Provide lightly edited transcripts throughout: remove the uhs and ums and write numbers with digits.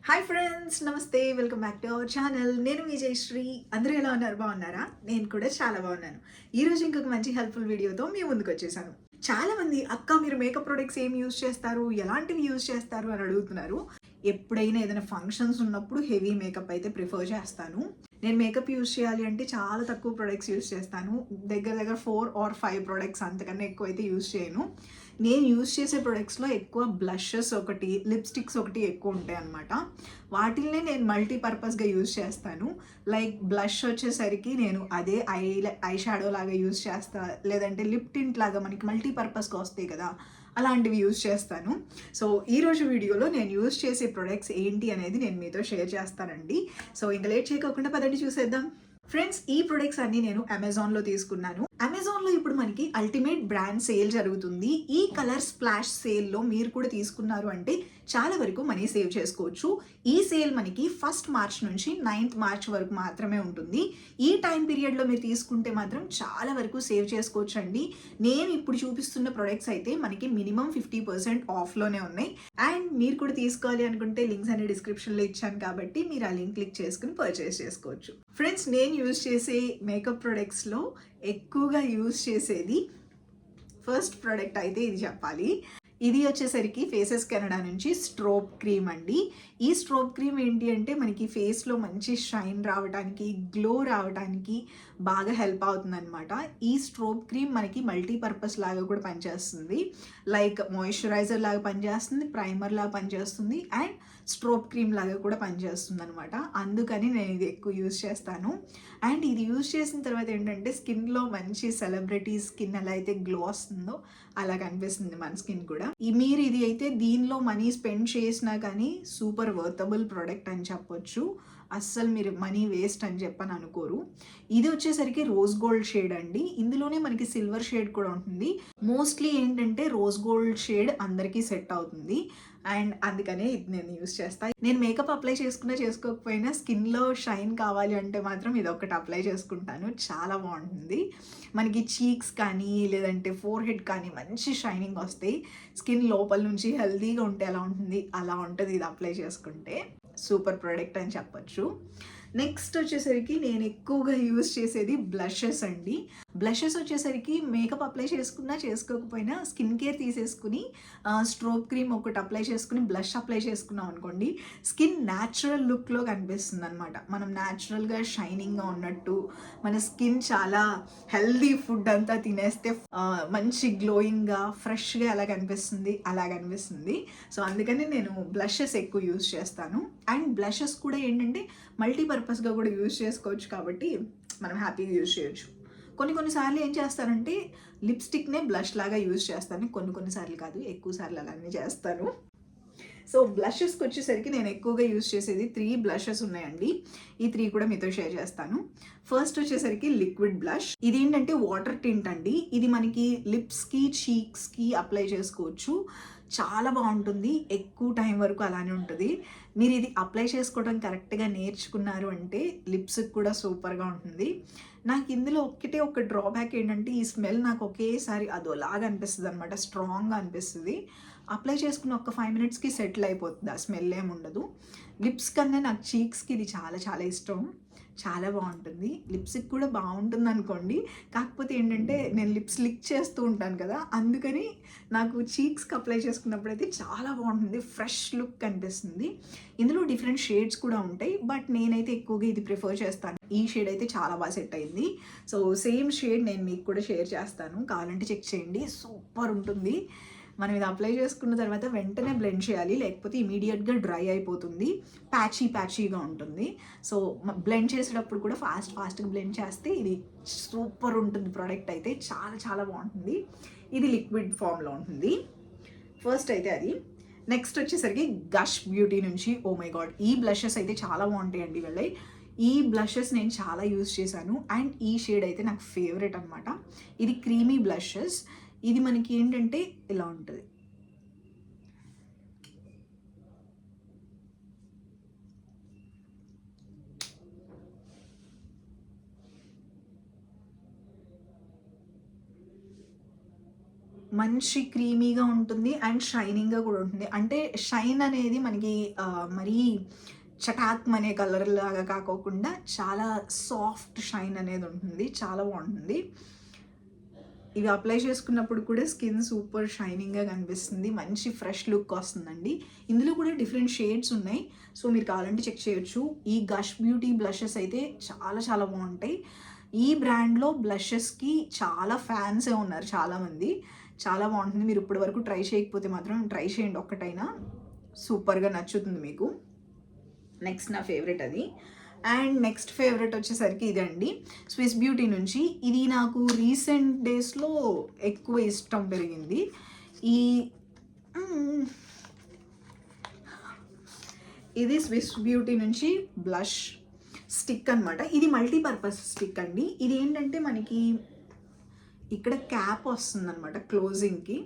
Hi friends, నమస్తే. Welcome back to our channel. నేను విజయశ్రీ. అందరూ ఎలా ఉన్నారు? బాగున్నారా? నేను కూడా చాలా బాగున్నాను. ఈరోజు ఇంకొక మంచి హెల్ప్ఫుల్ వీడియోతో మీ ముందుకు వచ్చేసాను. చాలా మంది అక్క మీరు మేకప్ ప్రొడక్ట్స్ ఏం యూజ్ చేస్తారు, ఎలాంటివి యూజ్ చేస్తారు అని అడుగుతున్నారు. ఎప్పుడైనా ఏదైనా ఫంక్షన్స్ ఉన్నప్పుడు హెవీ మేకప్ అయితే ప్రిఫర్ చేస్తాను. నేను మేకప్ యూజ్ చేయాలి అంటే చాలా తక్కువ ప్రొడక్ట్స్ యూజ్ చేస్తాను. దగ్గర దగ్గర 4 or 5 ప్రొడక్ట్స్, అంతకన్నా ఎక్కువ అయితే యూజ్ చేయను. నేను యూజ్ చేసే ప్రొడక్ట్స్లో ఎక్కువ బ్లషెస్ ఒకటి, లిప్స్టిక్స్ ఒకటి ఎక్కువ ఉంటాయి అన్నమాట. వాటిల్నే నేను మల్టీపర్పస్గా యూజ్ చేస్తాను. లైక్ బ్లష్ వచ్చేసరికి నేను అదే ఐ షాడో లాగా యూజ్ చేస్తా, లేదంటే లిప్ టింట్ లాగా మనకి మల్టీపర్పస్గా వస్తాయి కదా, అలాంటివి యూజ్ చేస్తాను. సో ఈరోజు వీడియోలో నేను యూజ్ చేసే ప్రొడక్ట్స్ ఏంటి అనేది నేను మీతో షేర్ చేస్తానండి. సో ఇంకా లేట్ చేయకుండా పదండి చూసేద్దాం. ఫ్రెండ్స్, ఈ ప్రొడక్ట్స్ అన్ని నేను అమెజాన్లో తీసుకున్నాను. అమెజాన్లో ఇప్పుడు మనకి అల్టిమేట్ బ్రాండ్ సేల్ జరుగుతుంది. ఈ కలర్ స్ప్లాష్ సేల్లో మీరు కూడా తీసుకున్నారు అంటే చాలా వరకు మనీ సేవ్ చేసుకోవచ్చు. ఈ సేల్ మనకి 1st March నుంచి 9th March వరకు మాత్రమే ఉంటుంది. ఈ టైం పీరియడ్లో మీరు తీసుకుంటే మాత్రం చాలా వరకు సేవ్ చేసుకోవచ్చు అండి. నేను ఇప్పుడు చూపిస్తున్న ప్రొడక్ట్స్ అయితే మనకి మినిమం 50% ఆఫ్లోనే ఉన్నాయి. అండ్ మీరు కూడా తీసుకోవాలి అనుకుంటే లింక్స్ అనే డిస్క్రిప్షన్లో ఇచ్చాను కాబట్టి మీరు ఆ లింక్ క్లిక్ చేసుకుని పర్చేస్ చేసుకోవచ్చు. ఫ్రెండ్స్, నేను యూజ్ చేసే మేకప్ ప్రొడక్ట్స్లో ఎక్కువగా యూజ్ చేసేది ఫస్ట్ ప్రోడక్ట్ అయితే ఇది చెప్పాలి. ఇది వచ్చేసరికి ఫేసెస్ కెనడా నుంచి స్ట్రోబ్ క్రీమ్ అండి. ఈ స్ట్రోబ్ క్రీమ్ ఏంటి అంటే మనకి ఫేస్లో మంచి షైన్ రావడానికి, గ్లో రావడానికి బాగా హెల్ప్ అవుతుంది అనమాట. ఈ స్ట్రోబ్ క్రీమ్ మనకి మల్టీపర్పస్ లాగా కూడా పనిచేస్తుంది. లైక్ మాయిశ్చరైజర్ లాగా పనిచేస్తుంది, ప్రైమర్ లాగా పనిచేస్తుంది, అండ్ స్ట్రోబ్ క్రీమ్ లాగా కూడా పనిచేస్తుంది అనమాట. అందుకని నేను ఇది ఎక్కువ యూజ్ చేస్తాను. అండ్ ఇది యూజ్ చేసిన తర్వాత ఏంటంటే స్కిన్లో మంచి సెలబ్రిటీ స్కిన్ ఎలా అయితే గ్లో వస్తుందో అలా కనిపిస్తుంది మన స్కిన్ కూడా. మీరు ఇది అయితే దీనిలో మనీ స్పెండ్ చేసినా కానీ సూపర్ వర్తబుల్ ప్రోడక్ట్ అని చెప్పొచ్చు. అస్సలు మీరు మనీ వేస్ట్ అని చెప్పని అనుకోరు. ఇది వచ్చేసరికి రోజ్ గోల్డ్ షేడ్ అండి. ఇందులోనే మనకి సిల్వర్ షేడ్ కూడా ఉంటుంది. మోస్ట్లీ ఏంటంటే రోజ్ గోల్డ్ షేడ్ అందరికీ సెట్ అవుతుంది. అండ్ అందుకనే ఇది నేను యూస్ చేస్తాను. నేను మేకప్ అప్లై చేసుకున్నా చేసుకోకపోయినా స్కిన్లో షైన్ కావాలి అంటే మాత్రం ఇది ఒకటి అప్లై చేసుకుంటాను. చాలా బాగుంటుంది. మనకి చీక్స్ కానీ లేదంటే ఫోర్ హెడ్ కానీ మంచి షైనింగ్ వస్తాయి. స్కిన్ లోపల నుంచి హెల్తీగా ఉంటే ఎలా ఉంటుంది అలా ఉంటుంది ఇది అప్లై చేసుకుంటే. సూపర్ ప్రోడక్ట్ అని చెప్పొచ్చు. నెక్స్ట్ వచ్చేసరికి నేను ఎక్కువగా యూజ్ చేసేది బ్లషెస్ అండి. బ్లషెస్ వచ్చేసరికి మేకప్ అప్లై చేసుకున్నా చేసుకోకపోయినా స్కిన్ కేర్ తీసేసుకుని స్ట్రోబ్ క్రీమ్ ఒకటి అప్లై చేసుకుని బ్లష్ అప్లై చేసుకున్నాం అనుకోండి, స్కిన్ న్యాచురల్ లుక్లో కనిపిస్తుంది అనమాట. మనం న్యాచురల్గా షైనింగ్గా ఉన్నట్టు, మన స్కిన్ చాలా హెల్దీ ఫుడ్ అంతా తినేస్తే మంచి గ్లోయింగ్గా ఫ్రెష్గా ఎలా కనిపిస్తుంది అలా కనిపిస్తుంది. సో అందుకని నేను బ్లషెస్ ఎక్కువ యూజ్ చేస్తాను. అండ్ బ్లషెస్ కూడా ఏంటంటే మల్టీపర్పస్గా కూడా యూజ్ చేసుకోవచ్చు కాబట్టి మనం హ్యాపీగా యూజ్ చేయొచ్చు. కొన్నిసార్లు ఏం చేస్తానంటే లిప్స్టిక్నే బ్లష్ లాగా యూజ్ చేస్తాను. కొన్నిసార్లు కాదు, ఎక్కువ సార్లు అలానే చేస్తాను. సో బ్లషెస్కి వచ్చేసరికి నేను ఎక్కువగా యూజ్ చేసేది 3 బ్లషెస్ ఉన్నాయండి. ఈ 3 కూడా మీతో షేర్ చేస్తాను. ఫస్ట్ వచ్చేసరికి లిక్విడ్ బ్లష్. ఇది ఏంటంటే వాటర్ టింట్ అండి. ఇది మనకి లిప్స్కి, చీక్స్కి అప్లై చేసుకోవచ్చు. చాలా బాగుంటుంది. ఎక్కువ టైం వరకు అలానే ఉంటుంది. మీరు ఇది అప్లై చేసుకోవడం కరెక్ట్గా నేర్చుకున్నారు అంటే లిప్స్కి కూడా సూపర్గా ఉంటుంది. నాకు ఇందులో ఒక డ్రాబ్యాక్ ఏంటంటే ఈ స్మెల్ నాకు ఒకేసారి అదోలాగా అనిపిస్తుంది అనమాట. స్ట్రాంగ్గా అనిపిస్తుంది. అప్లై చేసుకున్న ఒక 5 minutesకి సెటిల్ అయిపోతుంది. ఆ స్మెల్ ఏమి ఉండదు. లిప్స్ కన్నా నాకు చీక్స్కి ఇది చాలా చాలా ఇష్టం. చాలా బాగుంటుంది. లిప్స్కి కూడా బాగుంటుంది అనుకోండి. కాకపోతే ఏంటంటే నేను లిప్స్ లిక్ చేస్తూ ఉంటాను కదా, అందుకని నాకు చీక్స్కి అప్లై చేసుకున్నప్పుడు అయితే చాలా బాగుంటుంది. ఫ్రెష్ లుక్ కనిపిస్తుంది. ఇందులో డిఫరెంట్ షేడ్స్ కూడా ఉంటాయి, బట్ నేనైతే ఎక్కువగా ఇది ప్రిఫర్ చేస్తాను. ఈ షేడ్ అయితే చాలా బాగా సెట్ అయింది. సో సేమ్ షేడ్ నేను మీకు కూడా షేర్ చేస్తాను, కావాలంటే చెక్ చేయండి. సూపర్ ఉంటుంది. మనం ఇది అప్లై చేసుకున్న తర్వాత వెంటనే బ్లెండ్ చేయాలి, లేకపోతే ఇమీడియట్గా డ్రై అయిపోతుంది, ప్యాచీగా ఉంటుంది. సో బ్లెండ్ చేసేటప్పుడు కూడా ఫాస్ట్గా బ్లెండ్ చేస్తే ఇది సూపర్ ఉంటుంది. ప్రోడక్ట్ అయితే చాలా చాలా బాగుంటుంది. ఇది లిక్విడ్ ఫామ్లో ఉంటుంది. ఫస్ట్ అయితే అది. నెక్స్ట్ వచ్చేసరికి గష్ బ్యూటీ నుంచి ఓ మై గాడ్, ఈ బ్లషెస్ అయితే చాలా బాగుంటాయండి. వెళ్ళి ఈ బ్లషెస్ నేను చాలా యూజ్ చేశాను. అండ్ ఈ షేడ్ అయితే నాకు ఫేవరెట్ అనమాట. ఇది క్రీమీ బ్లషెస్. ఇది మనకి ఏంటంటే ఇలా ఉంటుంది. మంచి క్రీమీగా ఉంటుంది అండ్ షైనింగ్గా కూడా ఉంటుంది. అంటే షైన్ అనేది మనకి మరీ చటాక్ అనే కలర్ లాగా కాకోకుండా చాలా సాఫ్ట్ షైన్ అనేది ఉంటుంది. చాలా బాగుంటుంది. ఇవి అప్లై చేసుకున్నప్పుడు కూడా స్కిన్ సూపర్ షైనింగ్గా కనిపిస్తుంది. మంచి ఫ్రెష్ లుక్ వస్తుందండి. ఇందులో కూడా డిఫరెంట్ షేడ్స్ ఉన్నాయి. సో మీరు కావాలంటే చెక్ చేయొచ్చు. ఈ గష్ బ్యూటీ బ్లషెస్ అయితే చాలా చాలా బాగుంటాయి. ఈ బ్రాండ్లో బ్లషెస్కి చాలా ఫ్యాన్సే ఉన్నారు చాలామంది. చాలా బాగుంటుంది. మీరు ఇప్పటి వరకు ట్రై చేయకపోతే మాత్రం ట్రై చేయండి ఒక్కటైనా. సూపర్గా నచ్చుతుంది మీకు. నెక్స్ట్ నా ఫేవరెట్ అది. అండ్ నెక్స్ట్ ఫేవరెట్ వచ్చేసరికి ఇదండి, స్విస్ బ్యూటీ నుంచి. ఇది నాకు రీసెంట్ డేస్లో ఎక్కువ ఇష్టం పెరిగింది. ఇది స్విస్ బ్యూటీ నుంచి బ్లష్ స్టిక్ అనమాట. ఇది మల్టీపర్పస్ స్టిక్ అండి. ఇది ఏంటంటే మనకి ఇక్కడ క్యాప్ వస్తుంది అనమాట క్లోజింగ్కి,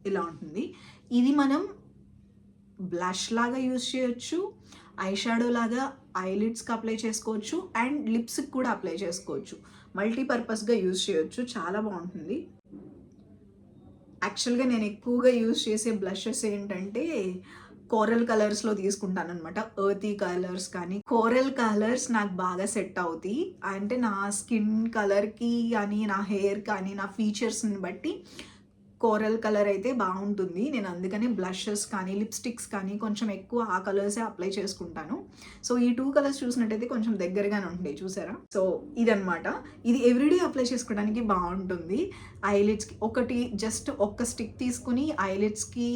ఇలా ఉంటుంది. ఇది మనం బ్లష్ లాగా యూజ్ చేయొచ్చు, ఐ షాడో లాగా ఐలిడ్స్కి అప్లై చేసుకోవచ్చు అండ్ లిప్స్కి కూడా అప్లై చేసుకోవచ్చు. మల్టీపర్పస్గా యూజ్ చేయొచ్చు. చాలా బాగుంటుంది. యాక్చువల్గా నేను ఎక్కువగా యూజ్ చేసే బ్లషెస్ ఏంటంటే కోరల్ కలర్స్లో తీసుకుంటాను అనమాట. ఎర్తీ కలర్స్ కానీ కోరల్ కలర్స్ నాకు బాగా సెట్ అవుతాయి. అంటే నా స్కిన్ కలర్కి కానీ నా హెయిర్ కానీ నా ఫీచర్స్ని బట్టి కోరల్ కలర్ అయితే బాగుంటుంది. నేను అందుకని బ్లషెస్ కానీ లిప్స్టిక్స్ కానీ కొంచెం ఎక్కువ ఆ కలర్సే అప్లై చేసుకుంటాను. సో ఈ 2 కలర్స్ చూసినట్టయితే కొంచెం దగ్గరగానే ఉంటాయి, చూసారా? సో ఇదనమాట. ఇది ఎవ్రీడే అప్లై చేసుకోవడానికి బాగుంటుంది. ఐలిడ్స్కి ఒకటి జస్ట్ ఒక్క స్టిక్ తీసుకుని ఐలిడ్స్కి,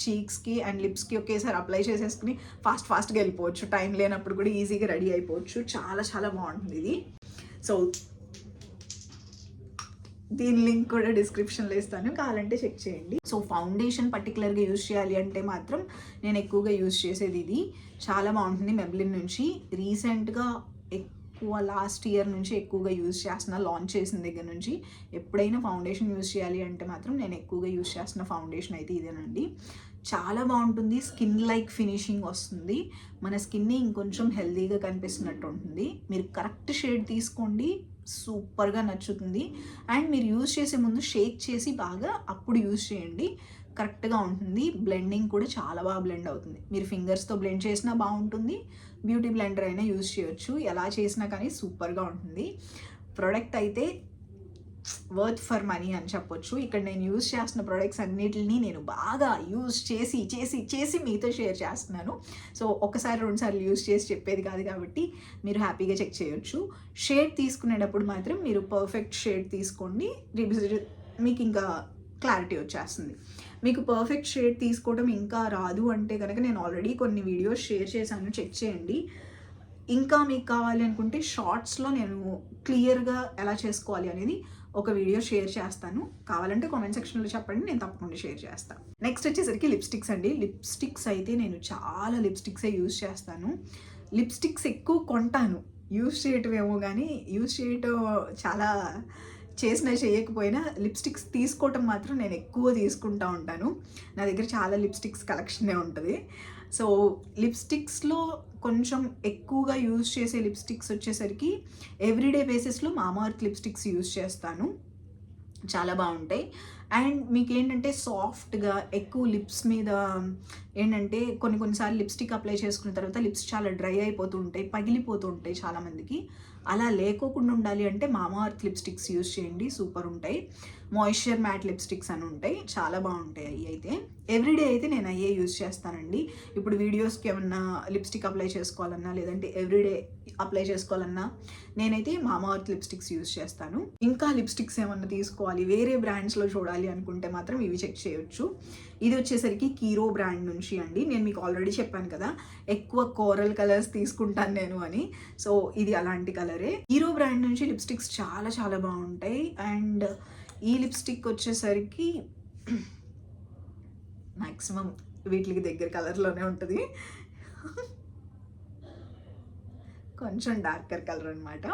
చీక్స్కి అండ్ లిప్స్కి ఒకేసారి అప్లై చేసేసుకుని ఫాస్ట్గా వెళ్ళిపోవచ్చు. టైం లేనప్పుడు కూడా ఈజీగా రెడీ అయిపోవచ్చు. చాలా చాలా బాగుంటుంది ఇది. సో దీని లింక్ కూడా డిస్క్రిప్షన్లో ఇస్తాను, కావాలంటే చెక్ చేయండి. సో ఫౌండేషన్ పర్టికులర్గా యూజ్ చేయాలి అంటే మాత్రం నేను ఎక్కువగా యూజ్ చేసేది ఇది. చాలా బాగుంటుంది. మెబ్లిన్ నుంచి రీసెంట్గా ఎక్కువ లాస్ట్ ఇయర్ నుంచి ఎక్కువగా యూజ్ చేస్తున్నా. లాంచ్ చేసిన దగ్గర నుంచి ఎప్పుడైనా ఫౌండేషన్ యూజ్ చేయాలి అంటే మాత్రం నేను ఎక్కువగా యూజ్ చేస్తున్న ఫౌండేషన్ అయితే ఇదేనండి. చాలా బాగుంటుంది. స్కిన్ లైక్ ఫినిషింగ్ వస్తుంది. మన స్కిన్ని ఇంకొంచెం హెల్తీగా కనిపిస్తున్నట్టు ఉంటుంది. మీరు కరెక్ట్ షేడ్ తీసుకోండి, సూపర్గా నచ్చుతుంది. అండ్ మీరు యూజ్ చేసే ముందు షేక్ చేసి బాగా అప్పుడు యూజ్ చేయండి, కరెక్ట్గా ఉంటుంది. బ్లెండింగ్ కూడా చాలా బాగా బ్లెండ్ అవుతుంది. మీరు ఫింగర్స్తో బ్లెండ్ చేసినా బాగుంటుంది, బ్యూటీ బ్లెండర్ అయినా యూజ్ చేయొచ్చు. ఎలా చేసినా కానీ సూపర్గా ఉంటుంది. ప్రోడక్ట్ అయితే వర్త్ ఫర్ మనీ అని చెప్పొచ్చు. ఇక్కడ నేను యూజ్ చేస్తున్న ప్రోడక్ట్స్ అన్నిటిని నేను బాగా యూజ్ చేసి చేసి చేసి మీతో షేర్ చేస్తున్నాను. సో ఒకసారి 2 సార్లు యూజ్ చేసి చెప్పేది కాదు కాబట్టి మీరు హ్యాపీగా చెక్ చేయొచ్చు. షేడ్ తీసుకునేటప్పుడు మాత్రం మీరు పర్ఫెక్ట్ షేడ్ తీసుకోండి, మీకు ఇంకా క్లారిటీ వచ్చేస్తుంది. మీకు పర్ఫెక్ట్ షేడ్ తీసుకోవడం ఇంకా రాదు అంటే కనుక నేను ఆల్రెడీ కొన్ని వీడియోస్ షేర్ చేశాను, చెక్ చేయండి. ఇంకా మీకు కావాలి అనుకుంటే షార్ట్స్లో నేను క్లియర్గా ఎలా చేసుకోవాలి అనేది ఒక వీడియో షేర్ చేస్తాను. కావాలంటే కామెంట్ సెక్షన్లో చెప్పండి, నేను తప్పకుండా షేర్ చేస్తాను. నెక్స్ట్ వచ్చేసరికి లిప్స్టిక్స్ అండి. లిప్స్టిక్స్ అయితే నేను చాలా లిప్స్టిక్సే యూజ్ చేస్తాను. లిప్స్టిక్స్ ఎక్కువ కొంటాను, యూజ్ చేయటమేమో కానీ యూజ్ చేయటం చాలా చేసినా చేయకపోయినా లిప్స్టిక్స్ తీసుకోవటం మాత్రం నేను ఎక్కువ తీసుకుంటూ ఉంటాను. నా దగ్గర చాలా లిప్స్టిక్స్ కలెక్షనే ఉంటుంది. సో లిప్స్టిక్స్లో కొంచెం ఎక్కువగా యూజ్ చేసే లిప్స్టిక్స్ వచ్చేసరికి ఎవ్రీడే బేసిస్లో మామాఅర్త్ లిప్స్టిక్స్ యూజ్ చేస్తాను. చాలా బాగుంటాయి. అండ్ మీకు ఏంటంటే సాఫ్ట్గా ఎక్కువ లిప్స్ మీద ఏంటంటే కొన్నిసార్లు లిప్స్టిక్ అప్లై చేసుకున్న తర్వాత లిప్స్ చాలా డ్రై అయిపోతూ ఉంటాయి, పగిలిపోతూ ఉంటాయి చాలామందికి. అలా లేకోకుండా ఉండాలి అంటే మామాఅర్త్ లిప్స్టిక్స్ యూజ్ చేయండి, సూపర్ ఉంటాయి. మాయిశ్చర్ మ్యాట్ లిప్స్టిక్స్ అని ఉంటాయి, చాలా బాగుంటాయి. అవి అయితే ఎవ్రీడే అయితే నేను అయ్యే యూజ్ చేస్తానండి. ఇప్పుడు వీడియోస్కి ఏమన్నా లిప్స్టిక్ అప్లై చేసుకోవాలన్నా లేదంటే ఎవ్రీడే అప్లై చేసుకోవాలన్నా నేనైతే మామాఅర్త్ లిప్స్టిక్స్ యూజ్ చేస్తాను. ఇంకా లిప్స్టిక్స్ ఏమన్నా తీసుకోవాలి, వేరే బ్రాండ్స్లో చూడాలి అనుకుంటే మాత్రం ఇవి చెక్ చేయొచ్చు. ఇది వచ్చేసరికి కీరో బ్రాండ్ నుంచి అండి. నేను మీకు ఆల్రెడీ చెప్పాను కదా ఎక్కువ కోరల్ కలర్స్ తీసుకుంటాను నేను అని. సో ఇది అలాంటి కలరే. కీరో బ్రాండ్ నుంచి లిప్స్టిక్స్ చాలా చాలా బాగుంటాయి. అండ్ ఈ లిప్స్టిక్ వచ్చేసరికి మ్యాక్సిమం వీటికి దగ్గర కలర్లోనే ఉంటుంది, కొంచెం డార్కర్ కలర్ అనమాట.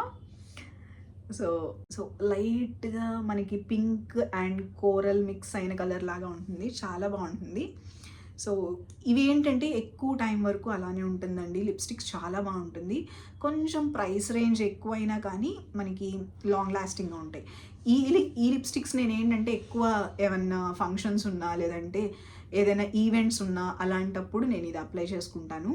సో లైట్గా మనకి పింక్ అండ్ కోరల్ మిక్స్ అయిన కలర్ లాగా ఉంటుంది, చాలా బాగుంటుంది. సో ఇవి ఏంటంటే ఎక్కువ టైం వరకు అలానే ఉంటుందండి. లిప్స్టిక్స్ చాలా బాగుంటుంది. కొంచెం ప్రైస్ రేంజ్ ఎక్కువైనా కానీ మనకి లాంగ్ లాస్టింగ్గా ఉంటాయి. ఈ లిప్స్టిక్స్ నేనేంటంటే ఎక్కువ ఏమన్నా ఫంక్షన్స్ ఉన్నా, లేదంటే ఏదైనా ఈవెంట్స్ ఉన్నా అలాంటప్పుడు నేను ఇది అప్లై చేసుకుంటాను.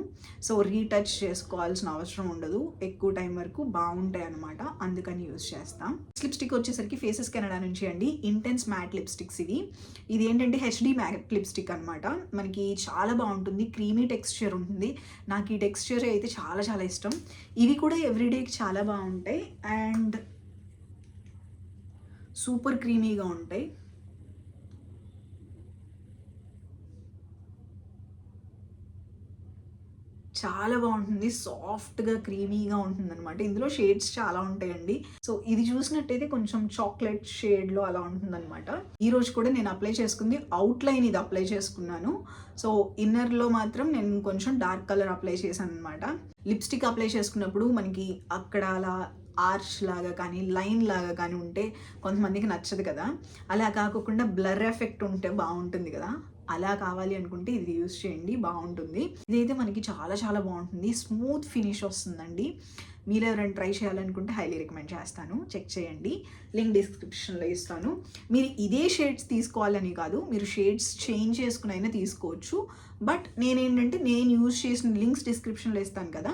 సో రీటచ్ చేసుకోవాల్సిన అవసరం ఉండదు, ఎక్కువ టైం వరకు బాగుంటాయి అనమాట, అందుకని యూజ్ చేస్తాం. లిప్స్టిక్ వచ్చేసరికి ఫేసెస్ కెనడా నుంచి అండి, ఇంటెన్స్ మ్యాట్ లిప్స్టిక్స్ ఇది ఏంటంటే హెచ్డి మ్యాట్ లిప్స్టిక్ అనమాట. మనకి చాలా బాగుంటుంది, క్రీమీ టెక్స్చర్ ఉంటుంది. నాకు ఈ టెక్స్చర్ అయితే చాలా చాలా ఇష్టం. ఇవి కూడా ఎవ్రీడేకి చాలా బాగుంటాయి అండ్ సూపర్ క్రీమీగా ఉంటాయి. చాలా బాగుంటుంది, సాఫ్ట్గా క్రీమీగా ఉంటుంది అనమాట. ఇందులో షేడ్స్ చాలా ఉంటాయండి. సో ఇది చూసినట్టయితే కొంచెం చాక్లెట్ షేడ్లో అలా ఉంటుందన్నమాట. ఈరోజు కూడా నేను అప్లై చేసుకుంది అవుట్లైన్ ఇది అప్లై చేసుకున్నాను. సో ఇన్నర్లో మాత్రం నేను కొంచెం డార్క్ కలర్ అప్లై చేశాను అనమాట. లిప్స్టిక్ అప్లై చేసుకున్నప్పుడు మనకి అక్కడ అలా ఆర్చ్ లాగా కానీ లైన్ లాగా కానీ ఉంటే కొంతమందికి నచ్చదు కదా, అలా కాకుండా బ్లర్ ఎఫెక్ట్ ఉంటే బాగుంటుంది కదా, అలా కావాలి అనుకుంటే ఇది యూజ్ చేయండి, బాగుంటుంది. ఇదైతే మనకి చాలా చాలా బాగుంటుంది, స్మూత్ ఫినిష్ వస్తుందండి. మీరు ఎవరైనా ట్రై చేయాలనుకుంటే హైలీ రికమెండ్ చేస్తాను, చెక్ చేయండి. లింక్ డిస్క్రిప్షన్లో ఇస్తాను. మీరు ఇదే షేడ్స్ తీసుకోవాలని కాదు, మీరు షేడ్స్ చేంజ్ చేసుకుని అయినా తీసుకోవచ్చు. బట్ నేనేంటంటే నేను యూజ్ చేసిన లింక్స్ డిస్క్రిప్షన్లో ఇస్తాను కదా,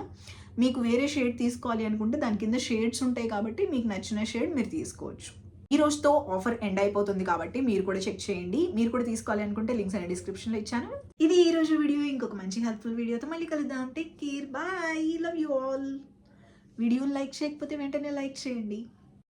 మీకు వేరే షేడ్ తీసుకోవాలి అనుకుంటే దాని కింద షేడ్స్ ఉంటాయి కాబట్టి మీకు నచ్చిన షేడ్ మీరు తీసుకోవచ్చు. ఈ రోజుతో ఆఫర్ ఎండ్ అయిపోతుంది కాబట్టి మీరు కూడా చెక్ చేయండి. మీరు కూడా తీసుకోవాలి అనుకుంటే లింక్స్ అనే డిస్క్రిప్షన్లో ఇచ్చాను. ఇది ఈ రోజు వీడియో. ఇంకొక మంచి హెల్ప్ఫుల్ వీడియోతో మళ్ళీ కలుద్దాం. Take care, bye, love you all. వీడియోని లైక్ చేయకపోతే వెంటనే లైక్ చేయండి.